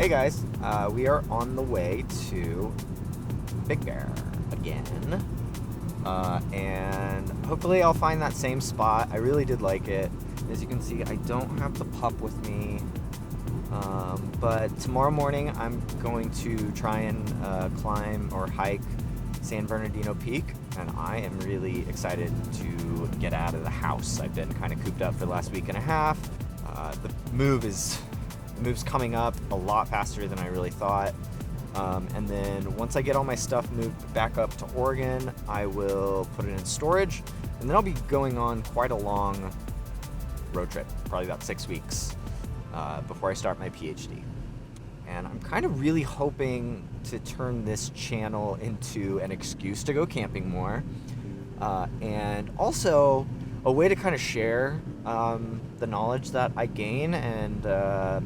Hey guys, we are on the way to Big Bear again, and hopefully I'll find that same spot. I really did like it. As you can see, I don't have the pup with me, but tomorrow morning I'm going to try and climb or hike San Bernadino Peak, and I am really excited to get out of the house. I've been kind of cooped up for the last week and a half. The move's coming up a lot faster than I really thought. And then once I get all my stuff moved back up to Oregon, I will put it in storage, and then I'll be going on quite a long road trip, probably about 6 weeks, before I start my PhD. And I'm kind of really hoping to turn this channel into an excuse to go camping more, and also a way to kind of share the knowledge that I gain and the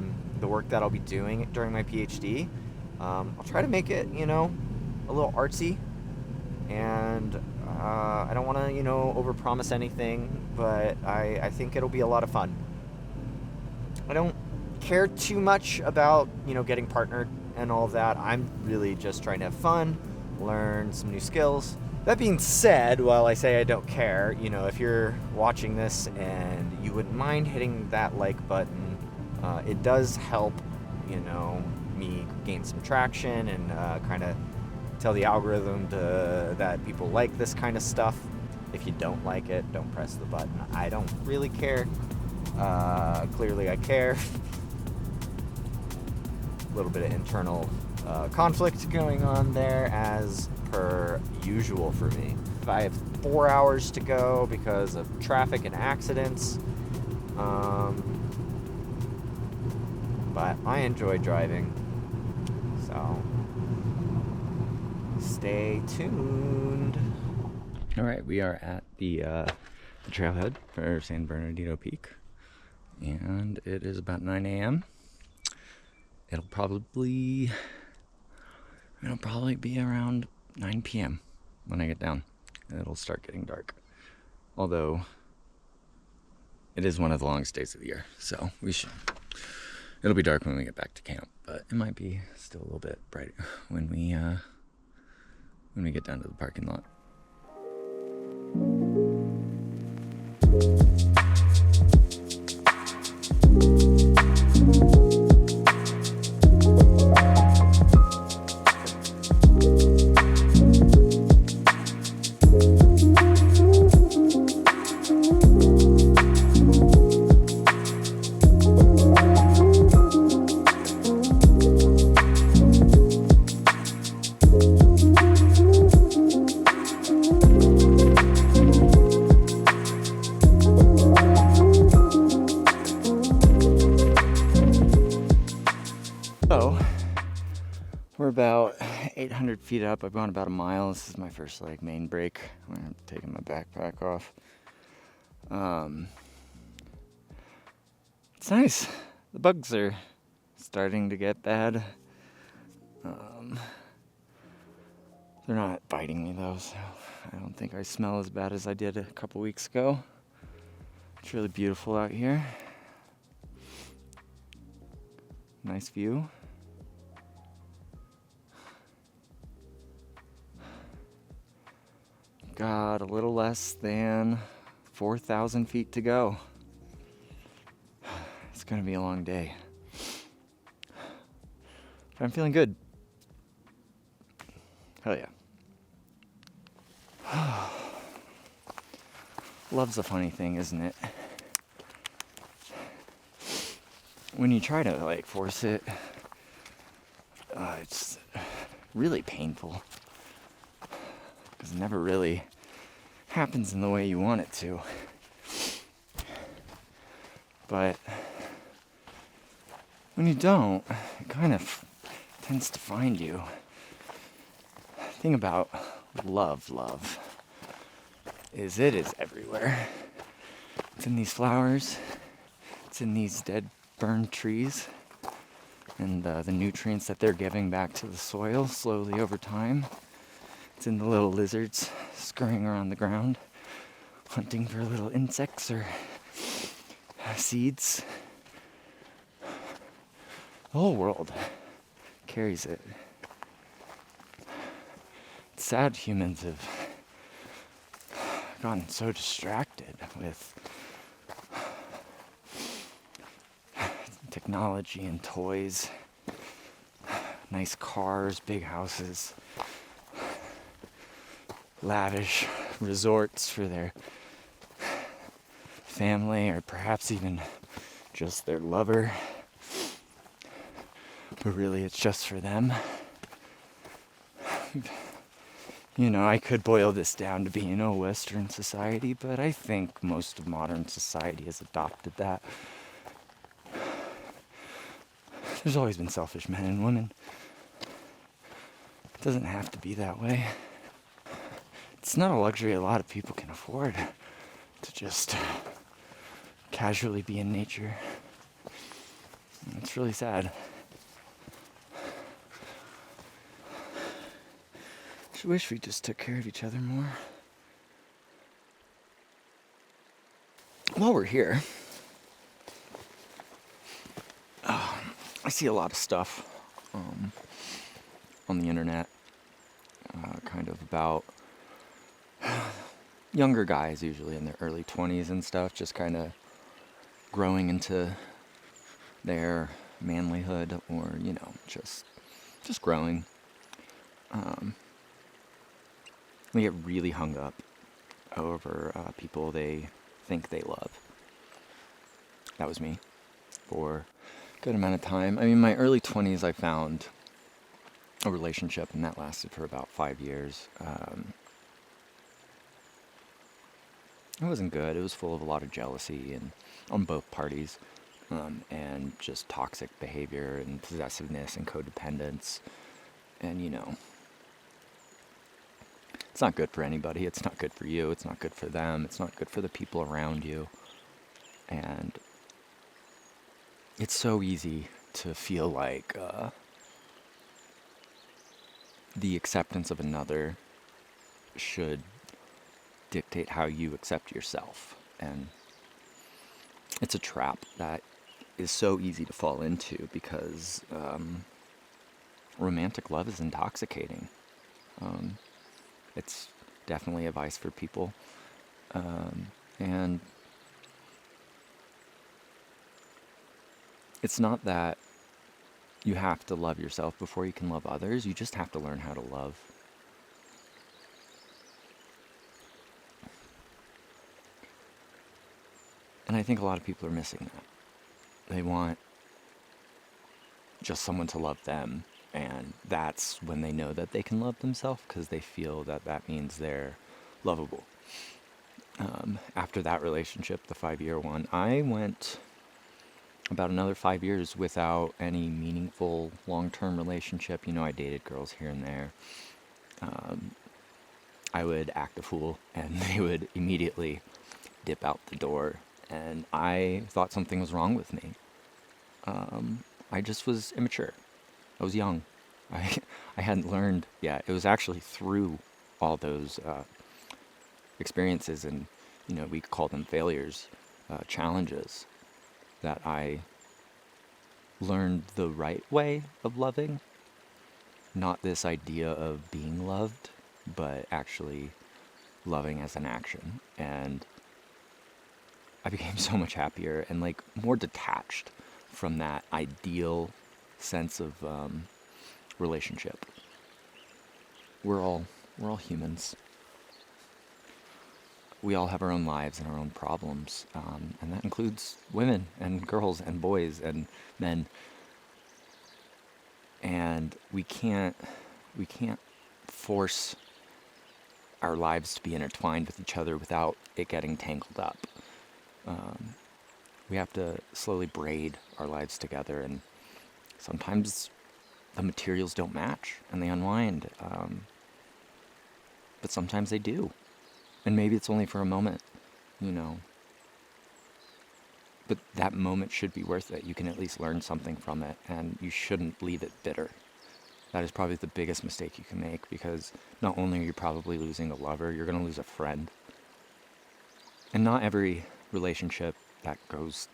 work that I'll be doing during my PhD. I'll try to make it, a little artsy, and I don't want to, overpromise anything, but I think it'll be a lot of fun. I don't care too much about, getting partnered and all of that. I'm really just trying to have fun, learn some new skills. That being said, while I say I don't care, if you're watching this and you wouldn't mind hitting that like button, it does help, me gain some traction and kind of tell the algorithm that people like this kind of stuff. If you don't like it, don't press the button. I don't really care. Clearly I care. A little bit of internal conflict going on there, as per usual for me. I have 4 hours to go because of traffic and accidents. But I enjoy driving, so stay tuned. All right, we are at the trailhead for San Bernardino Peak, and it is about 9 a.m. It'll probably be around 9 p.m. when I get down. It'll start getting dark. Although it is one of the longest days of the year, so it'll be dark when we get back to camp, but it might be still a little bit bright when we get down to the parking lot. So, we're about 800 feet up. I've gone about a mile. This is my first main break. I'm taking my backpack off. It's nice. The bugs are starting to get bad. They're not biting me though, so I don't think I smell as bad as I did a couple weeks ago. It's really beautiful out here. Nice view. Got a little less than 4,000 feet to go. It's gonna be a long day, but I'm feeling good. Hell yeah. Love's a funny thing, isn't it? When you try to force it, it's really painful, because it never really happens in the way you want it to. But when you don't, it kind of tends to find you. The thing about love is it is everywhere. It's in these flowers, it's in these dead, burned trees, and the nutrients that they're giving back to the soil slowly over time. It's in the little lizards scurrying around the ground, hunting for little insects or seeds. The whole world carries it. It's sad humans have gotten so distracted with technology and toys, nice cars, big houses, lavish resorts for their family, or perhaps even just their lover, but really it's just for them. I could boil this down to being a Western society, but I think most of modern society has adopted that. There's always been selfish men and women. It doesn't have to be that way. It's not a luxury a lot of people can afford, to just casually be in nature. It's really sad. I wish we just took care of each other more. While we're here, I see a lot of stuff on the internet, kind of about younger guys, usually in their early 20s and stuff, just kind of growing into their manlyhood, or just growing. They get really hung up over people they think they love. That was me for a good amount of time. I mean, my early 20s, I found a relationship, and that lasted for about 5 years. It wasn't good. It was full of a lot of jealousy and on both parties, and just toxic behavior and possessiveness and codependence. And it's not good for anybody. It's not good for you. It's not good for them. It's not good for the people around you. And it's so easy to feel like the acceptance of another should dictate how you accept yourself. And it's a trap that is so easy to fall into because romantic love is intoxicating. It's definitely a vice for people. And it's not that you have to love yourself before you can love others. You just have to learn how to love. And I think a lot of people are missing that. They want just someone to love them. And that's when they know that they can love themselves, because they feel that that means they're lovable. After that relationship, the 5-year one, I went about another 5 years without any meaningful long-term relationship. I dated girls here and there. I would act a fool, and they would immediately dip out the door. And I thought something was wrong with me. I just was immature. I was young. I hadn't learned yet. It was actually through all those experiences, and we call them failures, challenges, that I learned the right way of loving. Not this idea of being loved, but actually loving as an action. And I became so much happier and more detached from that ideal sense of relationship. We're all humans. We all have our own lives and our own problems, and that includes women and girls and boys and men. And we can't force our lives to be intertwined with each other without it getting tangled up. We have to slowly braid our lives together, and sometimes the materials don't match and they unwind, but sometimes they do, and maybe it's only for a moment, but that moment should be worth it. You can at least learn something from it, and you shouldn't leave it bitter. That is probably the biggest mistake you can make, because not only are you probably losing a lover, you're going to lose a friend. And not every relationship that goes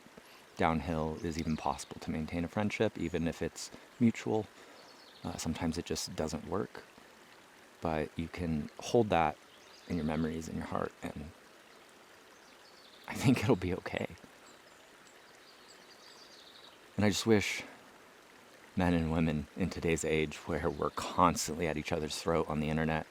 downhill is even possible to maintain a friendship, even if it's mutual. Sometimes it just doesn't work, but you can hold that in your memories, in your heart, and I think it'll be okay. And I just wish men and women in today's age, where we're constantly at each other's throat on the internet,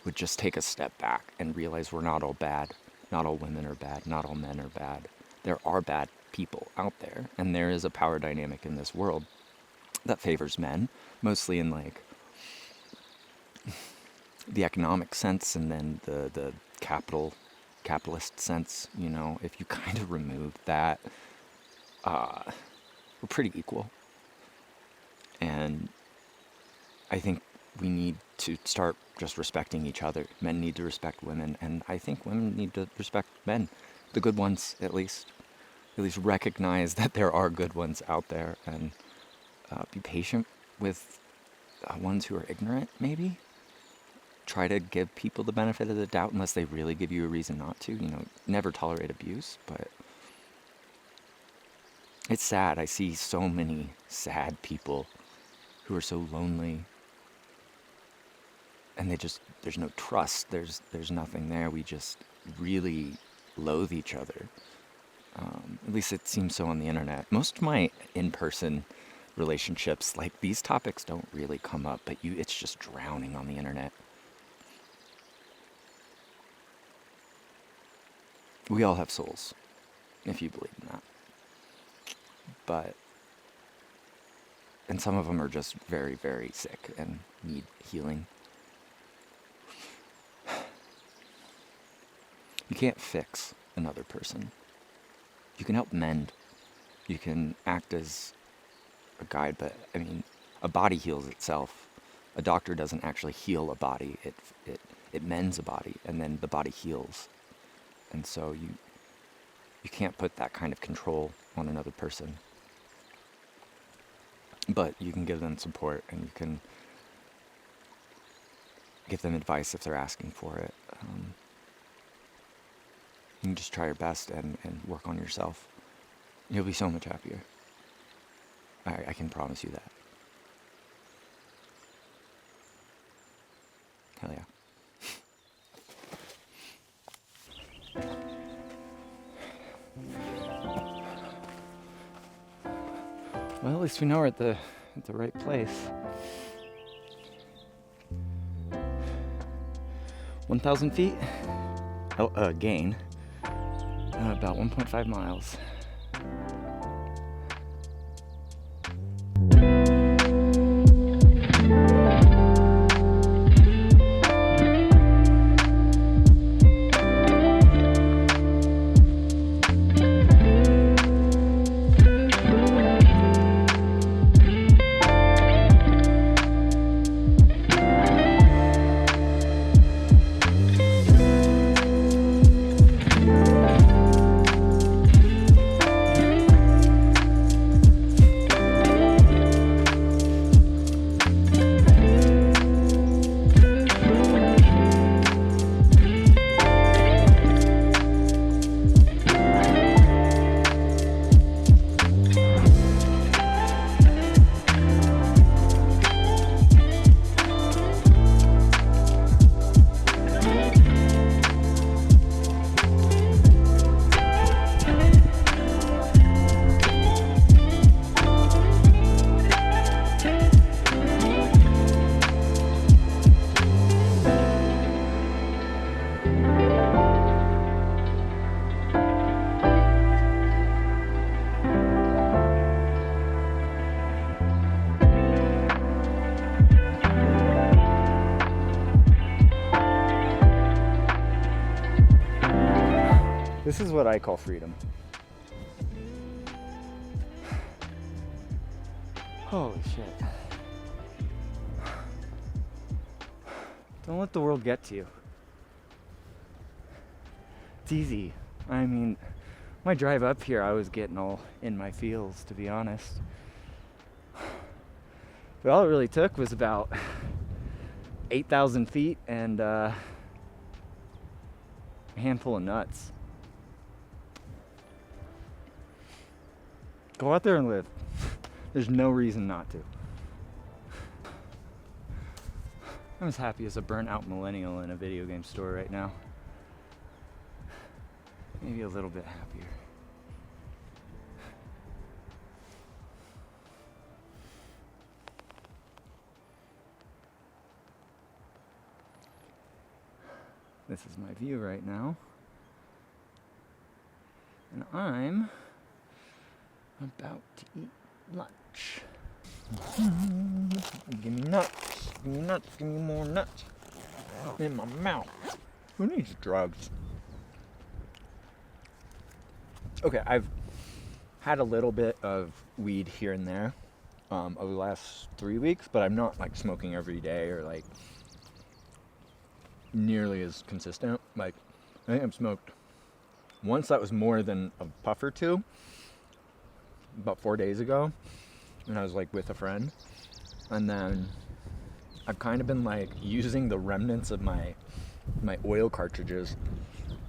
would just take a step back and realize we're not all bad. Not all women are bad. Not all men are bad. There are bad people out there, and there is a power dynamic in this world that favors men, mostly in like the economic sense, and then the capitalist sense. You know, if you kind of remove that, we're pretty equal. And I think we need to start just respecting each other. Men need to respect women, and I think women need to respect men, the good ones at least. At least recognize that there are good ones out there, and be patient with ones who are ignorant, maybe. Try to give people the benefit of the doubt unless they really give you a reason not to. You know, never tolerate abuse, but it's sad. I see so many sad people who are so lonely, and there's no trust. There's nothing there. We just really loathe each other. At least it seems so on the internet. Most of my in-person relationships, like, these topics don't really come up, but it's just drowning on the internet. We all have souls, if you believe in that. And some of them are just very, very sick and need healing. You can't fix another person. You can help mend. You can act as a guide, but I mean, a body heals itself. A doctor doesn't actually heal a body. It mends a body, and then the body heals. And so you can't put that kind of control on another person. But you can give them support, and you can give them advice if they're asking for it. You can just try your best and work on yourself. You'll be so much happier. I can promise you that. Hell yeah. Well, at least we know we're at the right place. 1,000 feet. Gain. About 1.5 miles. This is what I call freedom. Holy shit. Don't let the world get to you. It's easy. I mean, my drive up here, I was getting all in my feels, to be honest. But all it really took was about 8,000 feet and a handful of nuts. Go out there and live. There's no reason not to. I'm as happy as a burnt out millennial in a video game store right now. Maybe a little bit happier. This is my view right now. And I'm about to eat lunch. Give me nuts. Give me nuts. Give me more nuts. In my mouth. Who needs drugs? Okay, I've had a little bit of weed here and there over the last 3 weeks, but I'm not like smoking every day or like nearly as consistent. Like, I think I've smoked once that was more than a puff or two, about 4 days ago, and I was like with a friend. And then I've kind of been like using the remnants of my oil cartridges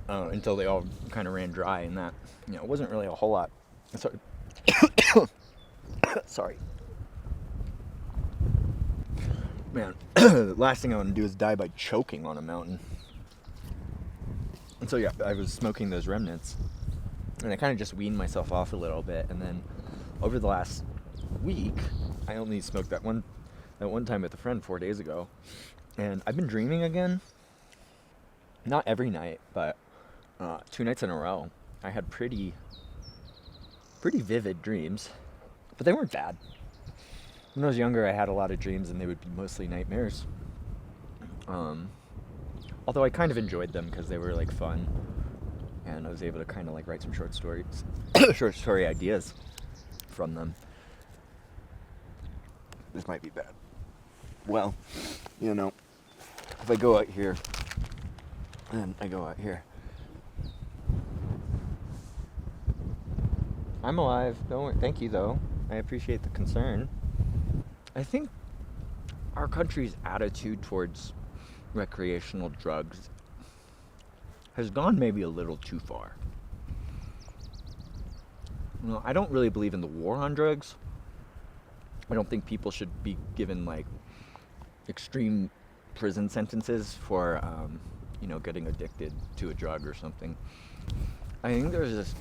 until they all kind of ran dry, and that, you know, it wasn't really a whole lot. Sorry. Sorry. Man, the last thing I want to do is die by choking on a mountain. And so yeah, I was smoking those remnants, and I kind of just weaned myself off a little bit. And then over the last week, I only smoked that one time with a friend 4 days ago, and I've been dreaming again. Not every night, but 2 nights in a row. I had pretty vivid dreams, but they weren't bad. When I was younger, I had a lot of dreams, and they would be mostly nightmares. Although I kind of enjoyed them because they were like fun, and I was able to kind of like write some short story ideas from them. This might be bad. Well, you know, if I go out here, and I go out here, I'm alive. Don't worry. Thank you, though. I appreciate the concern. I think our country's attitude towards recreational drugs has gone maybe a little too far. You know, I don't really believe in the war on drugs. I don't think people should be given like extreme prison sentences for getting addicted to a drug or something. I think there's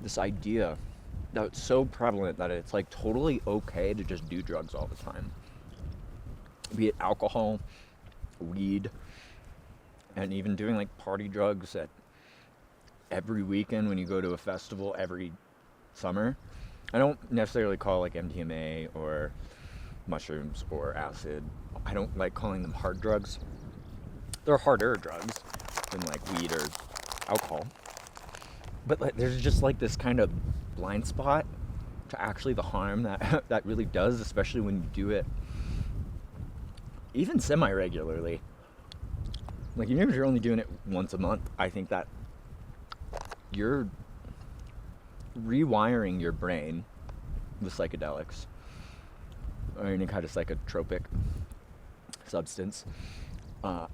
this idea that's so prevalent that it's like totally okay to just do drugs all the time. Be it alcohol, weed, and even doing like party drugs at every weekend when you go to a festival every summer. I don't necessarily call like MDMA or mushrooms or acid. I don't like calling them hard drugs. They're harder drugs than like weed or alcohol. But like, there's just like this kind of blind spot to actually the harm that that really does, especially when you do it even semi-regularly. Like, even if you're only doing it once a month, I think that you're rewiring your brain with psychedelics or any kind of psychotropic substance,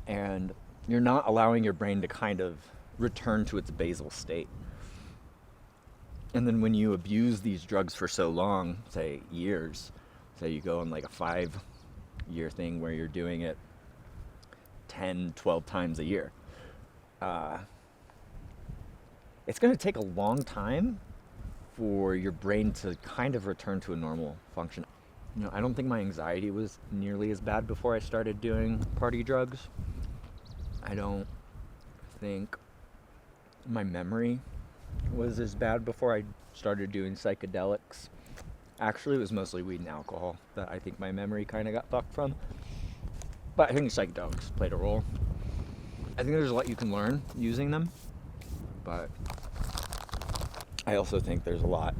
and you're not allowing your brain to kind of return to its basal state. And then when you abuse these drugs for so long, say years, say you go on like a 5-year thing where you're doing it 10, 12 times a year, it's going to take a long time for your brain to kind of return to a normal function. You know, I don't think my anxiety was nearly as bad before I started doing party drugs. I don't think my memory was as bad before I started doing psychedelics. Actually, it was mostly weed and alcohol that I think my memory kind of got fucked from. But I think psychedelics played a role. I think there's a lot you can learn using them, but I also think there's a lot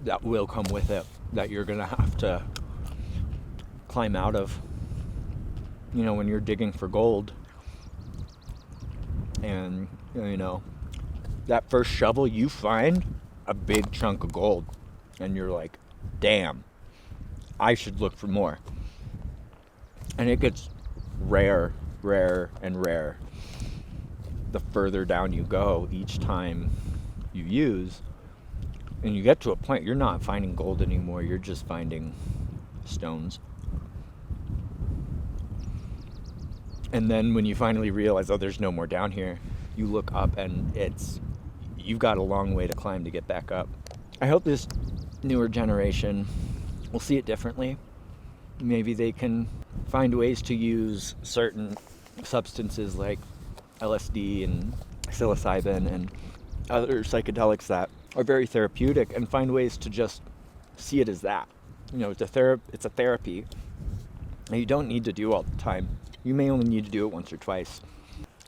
that will come with it that you're gonna have to climb out of. You know, when you're digging for gold, and you know, that first shovel, you find a big chunk of gold, and you're like, damn, I should look for more. And it gets rare and rare the further down you go each time you use, and you get to a point you're not finding gold anymore, you're just finding stones. And then when you finally realize, oh, there's no more down here, you look up and you've got a long way to climb to get back up. I hope this newer generation will see it differently. Maybe they can find ways to use certain substances like LSD and psilocybin and other psychedelics that are very therapeutic, and find ways to just see it as that. It's a therapy, and you don't need to do all the time. You may only need to do it once or twice.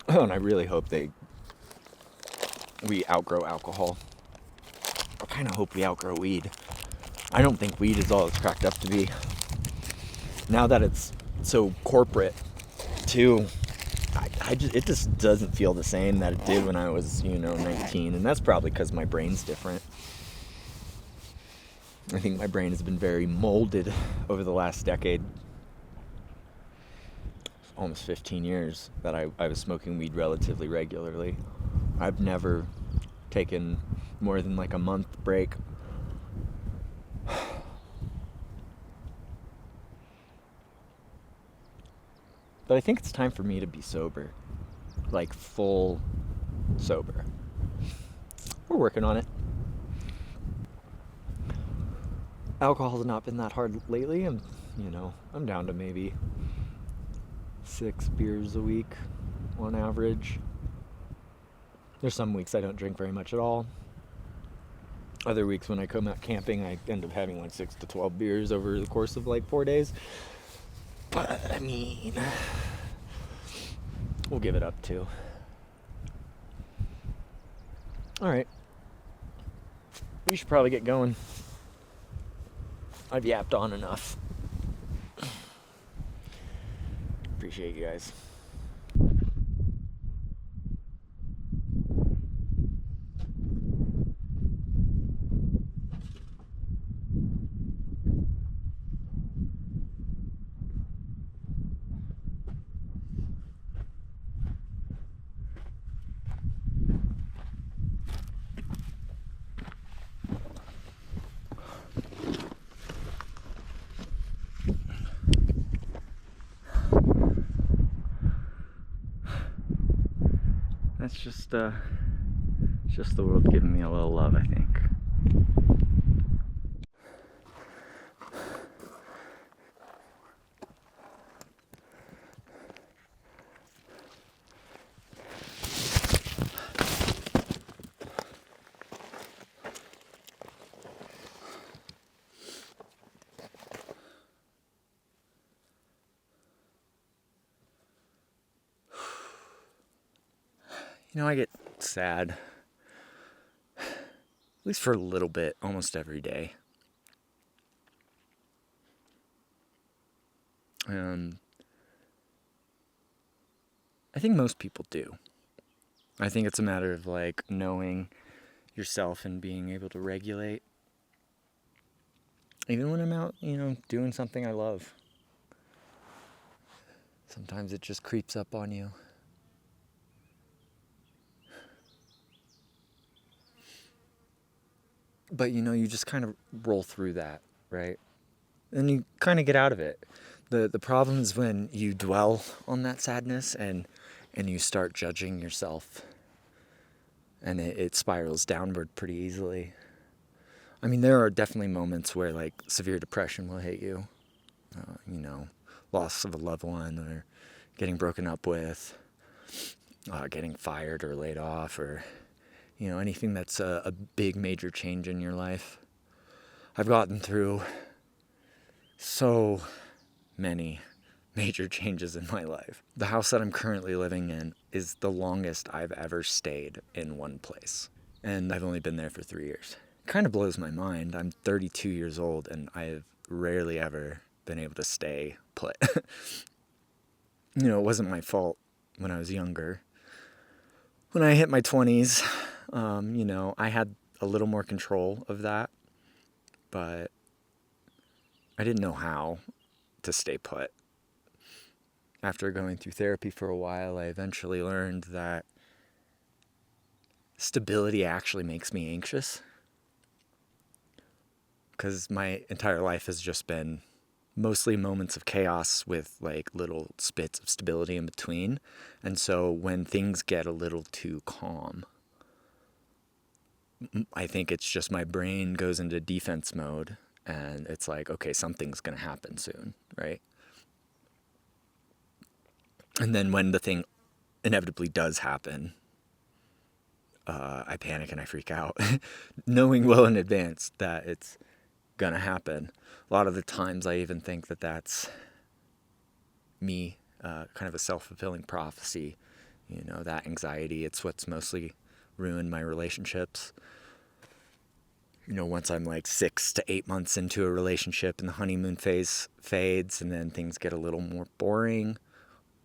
And I really hope we outgrow alcohol. I kind of hope we outgrow weed. I don't think weed is all it's cracked up to be. Now that it's so corporate, too, it just doesn't feel the same that it did when I was, 19. And that's probably because my brain's different. I think my brain has been very molded over the last decade. Almost 15 years that I was smoking weed relatively regularly. I've never taken more than like a month break. But I think it's time for me to be sober. Like full sober. We're working on it. Alcohol has not been that hard lately, and I'm down to maybe 6 beers a week on average. There's some weeks I don't drink very much at all. Other weeks when I come out camping, I end up having like 6 to 12 beers over the course of like 4 days. But I mean, we'll give it up too. Alright. We should probably get going. I've yapped on enough. Appreciate you guys. That's just the world giving me a little love, I think. I get sad, at least for a little bit, almost every day. I think most people do. I think it's a matter of like knowing yourself and being able to regulate. Even when I'm out, doing something I love. Sometimes it just creeps up on you. But you just kind of roll through that, right? And you kind of get out of it. The problem is when you dwell on that sadness and you start judging yourself, and it spirals downward pretty easily. I mean, there are definitely moments where like severe depression will hit you. Loss of a loved one, or getting broken up with, getting fired or laid off, or anything that's a big major change in your life. I've gotten through so many major changes in my life. The house that I'm currently living in is the longest I've ever stayed in one place. And I've only been there for 3 years. It kind of blows my mind. I'm 32 years old and I've rarely ever been able to stay put. It wasn't my fault when I was younger. When I hit my 20s, I had a little more control of that, but I didn't know how to stay put. After going through therapy for a while, I eventually learned that stability actually makes me anxious, because my entire life has just been mostly moments of chaos with like little spits of stability in between. And so when things get a little too calm, I think it's just my brain goes into defense mode and it's like, okay, something's going to happen soon, right? And then when the thing inevitably does happen, I panic and I freak out, knowing well in advance that it's going to happen. A lot of the times I even think that that's me, kind of a self-fulfilling prophecy, you know, that anxiety. It's what's mostly ruined my relationships. You know, once I'm like 6 to 8 months into a relationship and the honeymoon phase fades and then things get a little more boring.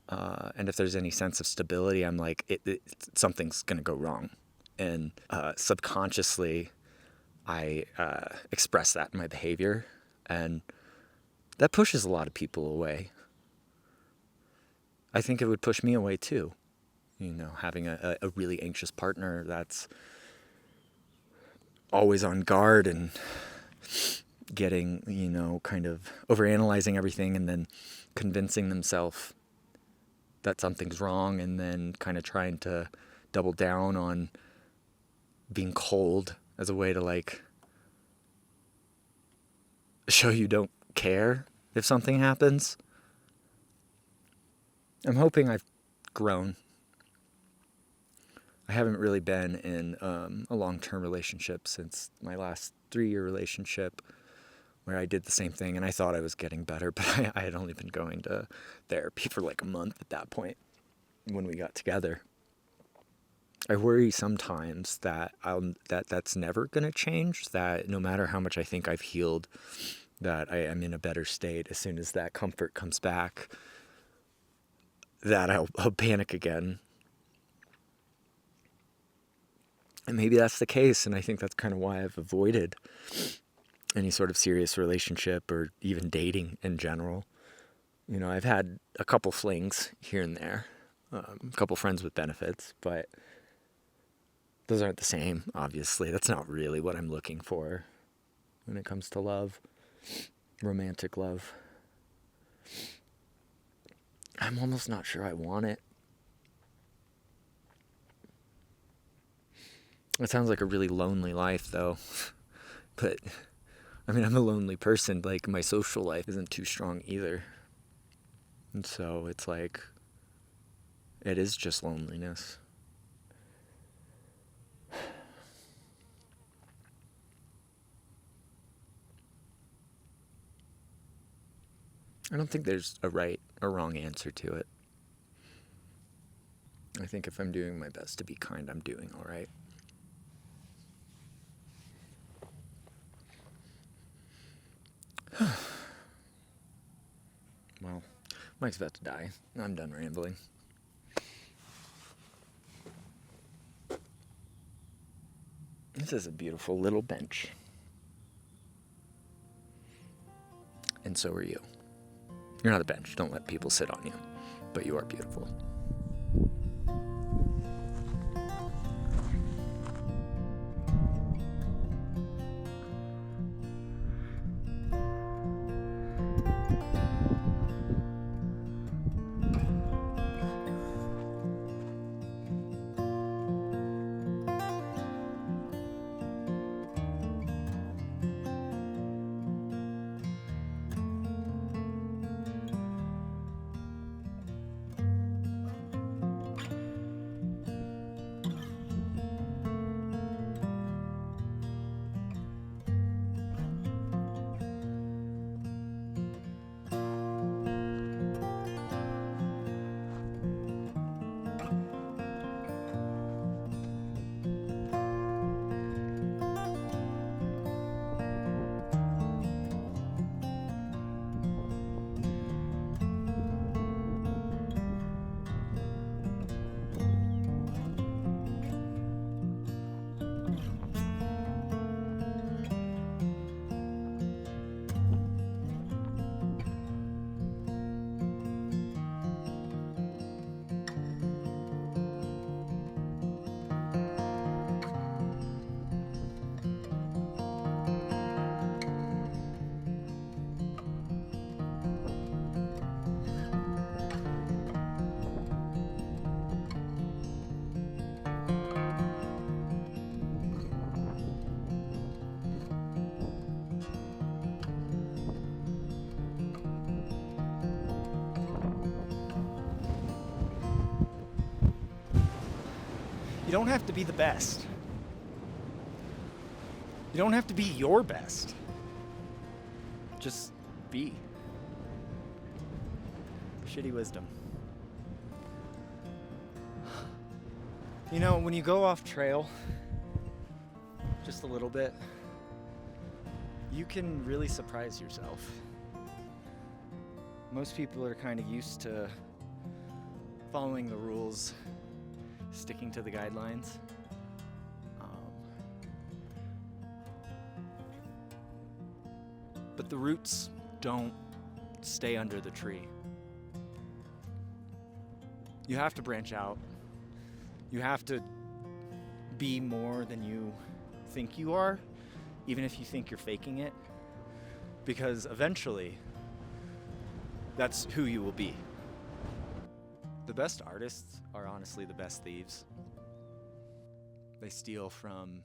And if there's any sense of stability, I'm like, something's going to go wrong. And subconsciously, I express that in my behavior. And that pushes a lot of people away. I think it would push me away too. You know, having a really anxious partner that's always on guard and getting, you know, kind of overanalyzing everything and then convincing themselves that something's wrong and then kind of trying to double down on being cold as a way to like show you don't care if something happens. I'm hoping I've grown. I haven't really been in a long-term relationship since my last 3-year relationship where I did the same thing and I thought I was getting better, but I had only been going to therapy for like a month at that point when we got together. I worry sometimes that that's never going to change, that no matter how much I think I've healed, that I am in a better state as soon as that comfort comes back, that I'll panic again. And maybe that's the case, and I think that's kind of why I've avoided any sort of serious relationship or even dating in general. You know, I've had a couple flings here and there, a couple friends with benefits, but those aren't the same, obviously. That's not really what I'm looking for when it comes to love, romantic love. I'm almost not sure I want it. It sounds like a really lonely life, though. But, I mean, I'm a lonely person. Like, my social life isn't too strong either. And so it's like, it is just loneliness. I don't think there's a right or wrong answer to it. I think if I'm doing my best to be kind, I'm doing all right. Well, Mike's about to die. I'm done rambling. This is a beautiful little bench. And so are you. You're not a bench. Don't let people sit on you. But you are beautiful. You don't have to be the best. You don't have to be your best. Just be. Shitty wisdom. You know, when you go off trail, just a little bit, you can really surprise yourself. Most people are kind of used to following the rules, sticking to the guidelines. But the roots don't stay under the tree. You have to branch out. You have to be more than you think you are, even if you think you're faking it, because eventually that's who you will be. The best artists are honestly the best thieves. They steal from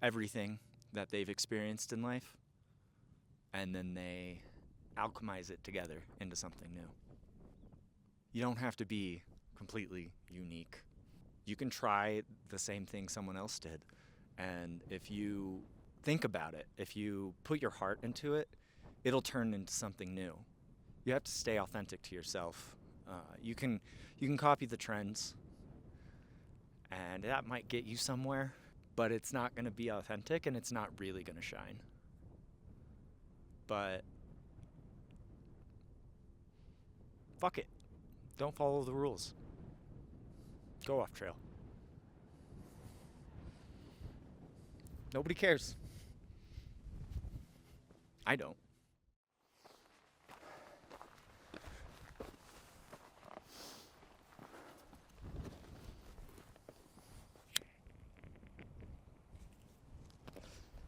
everything that they've experienced in life, and then they alchemize it together into something new. You don't have to be completely unique. You can try the same thing someone else did, and if you think about it, if you put your heart into it, it'll turn into something new. You have to stay authentic to yourself. You can copy the trends, and that might get you somewhere, but it's not going to be authentic, and it's not really going to shine. But fuck it. Don't follow the rules. Go off trail. Nobody cares. I don't.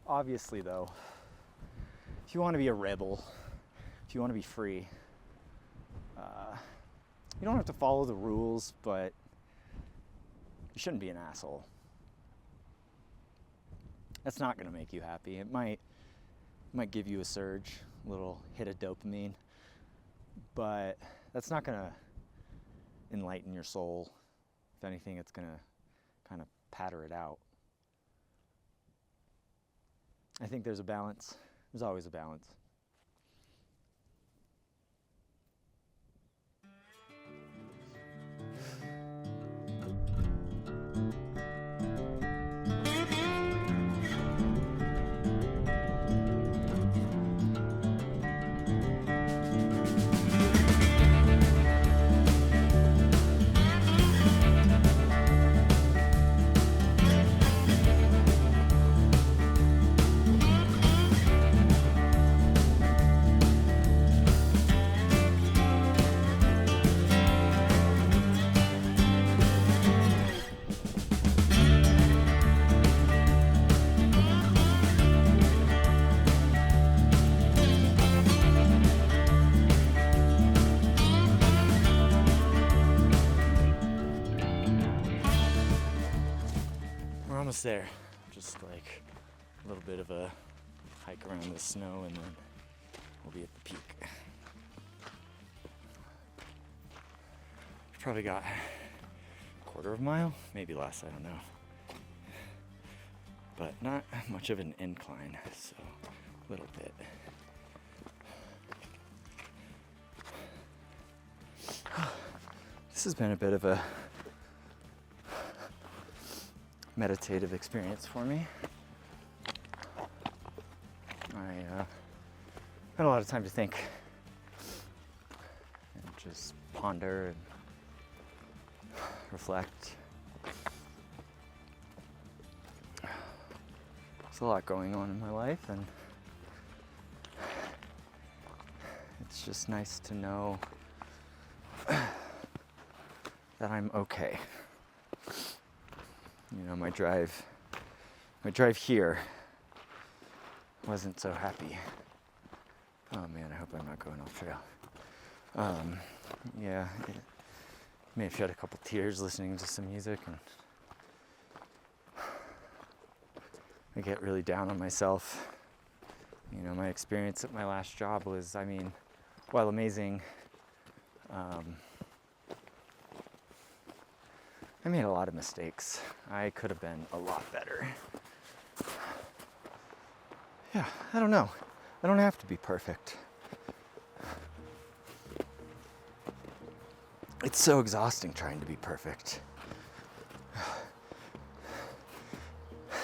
Obviously, though, if you want to be a rebel, if you want to be free, you don't have to follow the rules, but you shouldn't be an asshole. That's not going to make you happy. It might give you a surge, a little hit of dopamine, but that's not going to enlighten your soul. If anything, it's going to kind of patter it out. I think there's a balance. There's always a balance. Almost there. Just like a little bit of a hike around the snow, and then we'll be at the peak. Probably got a quarter of a mile, maybe less, I don't know. But not much of an incline, so a little bit. This has been a bit of a meditative experience for me. I had a lot of time to think and just ponder and reflect. There's a lot going on in my life, and it's just nice to know that I'm okay. You know, my drive here wasn't so happy. Oh man, I hope I'm not going off trail. Yeah, may have shed a couple tears listening to some music, and I get really down on myself. You know, my experience at my last job was, I mean, while amazing, I made a lot of mistakes. I could have been a lot better. Yeah, I don't know. I don't have to be perfect. It's so exhausting trying to be perfect.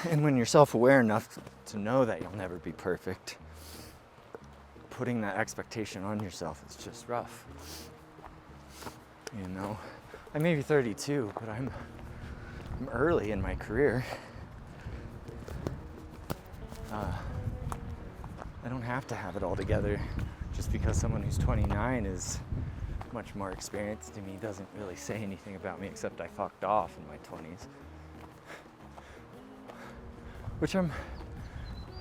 And when you're self-aware enough to know that you'll never be perfect, putting that expectation on yourself is just rough. You know, I may be 32, but I'm early in my career. I don't have to have it all together. Just because someone who's 29 is much more experienced to me doesn't really say anything about me, except I fucked off in my 20s. Which I'm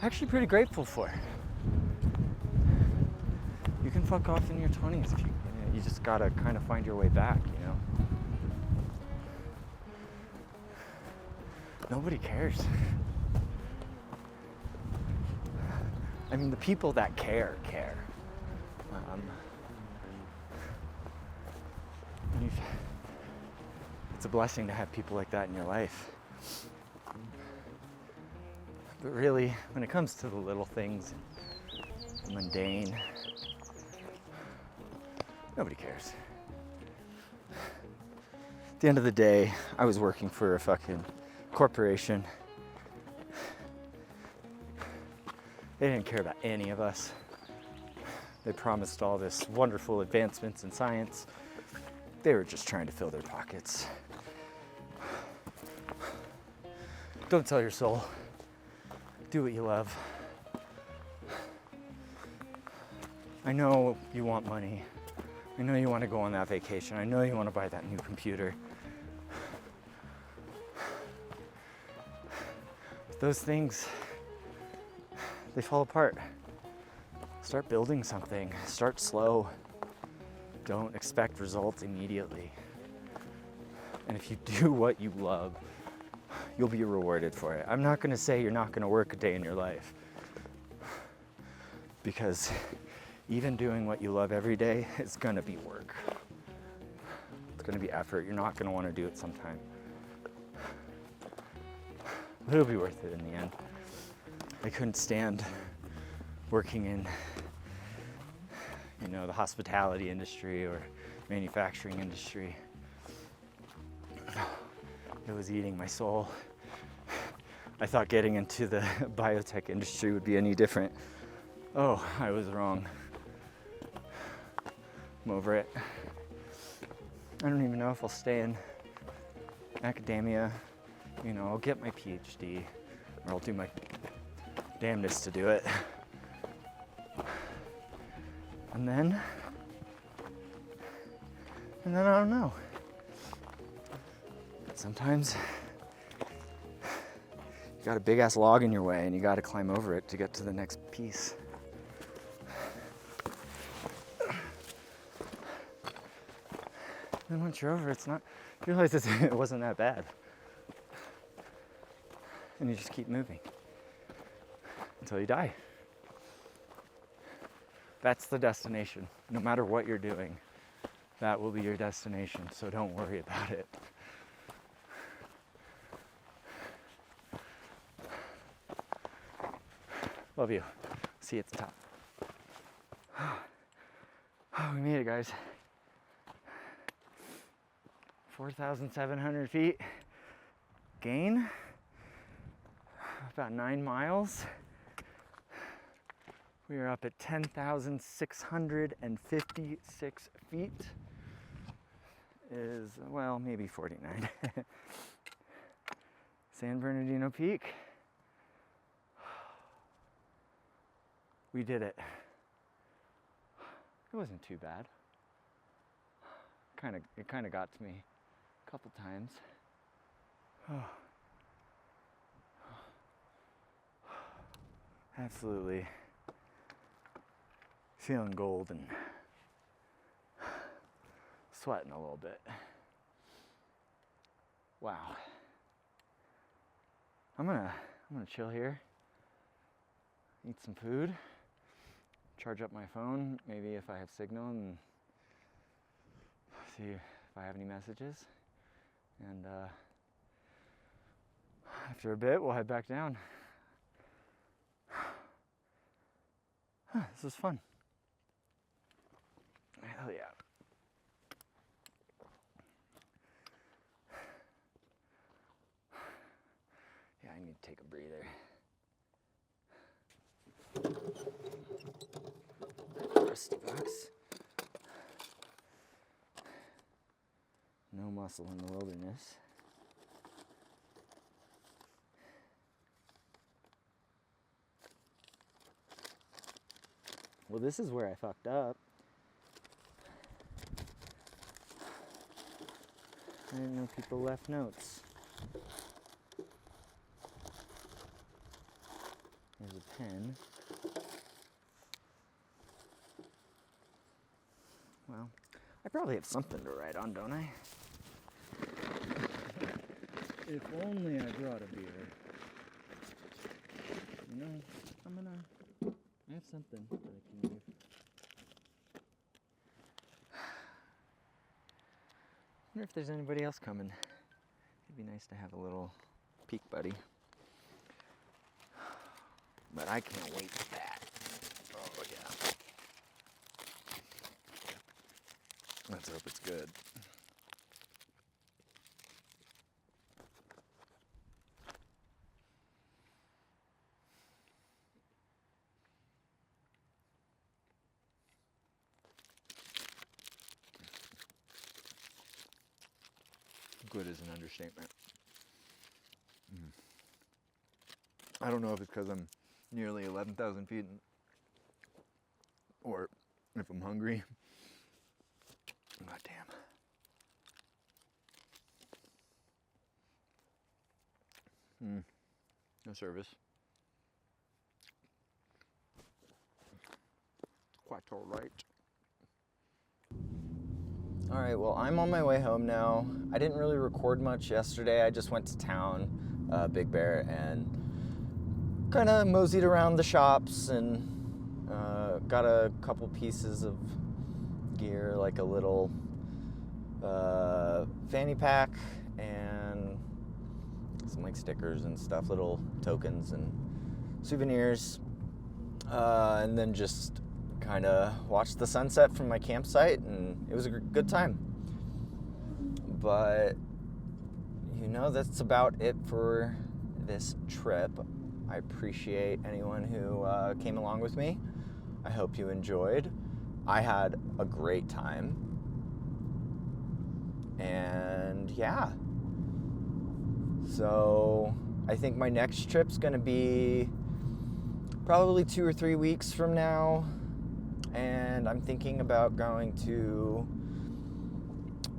actually pretty grateful for. You can fuck off in your 20s if you just gotta kind of find your way back, you know? Nobody cares. I mean, the people that care. It's a blessing to have people like that in your life. But really, when it comes to the little things, the mundane, nobody cares. At the end of the day, I was working for a fucking corporation. They didn't care about any of us. They promised all this wonderful advancements in science. They were just trying to fill their pockets. Don't sell your soul. Do what you love. I know you want money. I know you want to go on that vacation. I know you want to buy that new computer. But those things, they fall apart. Start building something. Start slow. Don't expect results immediately. And if you do what you love, you'll be rewarded for it. I'm not going to say you're not going to work a day in your life, because even doing what you love every day is going to be work. It's going to be effort. You're not going to want to do it sometime. But it'll be worth it in the end. I couldn't stand working in, the hospitality industry or manufacturing industry. It was eating my soul. I thought getting into the biotech industry would be any different. Oh, I was wrong. I'm over it. I don't even know if I'll stay in academia. I'll get my PhD, or I'll do my damnedest to do it. And then I don't know. Sometimes you got a big ass log in your way and you got to climb over it to get to the next piece. And once you're over, you realize it wasn't that bad. And you just keep moving until you die. That's the destination. No matter what you're doing, that will be your destination. So don't worry about it. Love you. See you at the top. Oh, we made it, guys. 4,700 feet. Gain. About 9 miles. We are up at 10,656 feet. Maybe 49. San Bernadino Peak. We did it. It wasn't too bad. It kind of got to me a couple times. Absolutely feeling golden. Sweating a little bit. Wow. I'm gonna chill here. Eat some food. Charge up my phone, maybe if I have signal, and see if I have any messages. And after a bit, we'll head back down. This was fun. Hell yeah. Yeah, I need to take a breather. Rusty bucks. No muscle in the wilderness. Well, this is where I fucked up. I didn't know people left notes. There's a pen. Well, I probably have something to write on, don't I? If only I brought a beer. You know, I have something that I can use. I wonder if there's anybody else coming. It'd be nice to have a little peek buddy. But I can't wait for that. Oh yeah. Let's hope it's good. Good is an understatement. I don't know if it's because I'm nearly 11,000 feet or if I'm hungry. God damn. No service. Quite all right. All right, well, I'm on my way home now. I didn't really record much yesterday. I just went to town, Big Bear, and kind of moseyed around the shops and got a couple pieces of gear, like a little fanny pack and some like stickers and stuff, little tokens and souvenirs, and then just kind of watched the sunset from my campsite, and it was a good time. But you know, that's about it for this trip. I appreciate anyone who came along with me. I hope you enjoyed. I had a great time. And yeah. So I think my next trip's gonna be probably 2 or 3 weeks from now. And I'm thinking about going to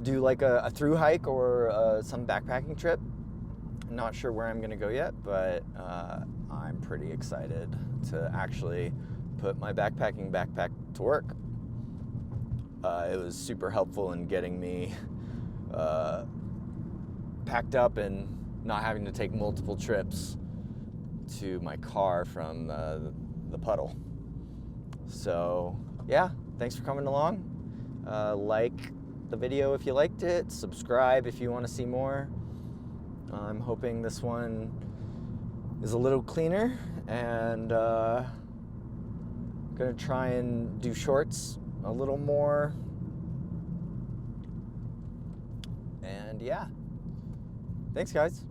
do like a through hike or some backpacking trip. I'm not sure where I'm gonna go yet, but I'm pretty excited to actually put my backpacking backpack to work. It was super helpful in getting me packed up and not having to take multiple trips to my car from the puddle. So yeah, thanks for coming along. Like the video if you liked it, subscribe if you want to see more. I'm hoping this one is a little cleaner, and gonna try and do shorts a little more. And yeah, thanks guys.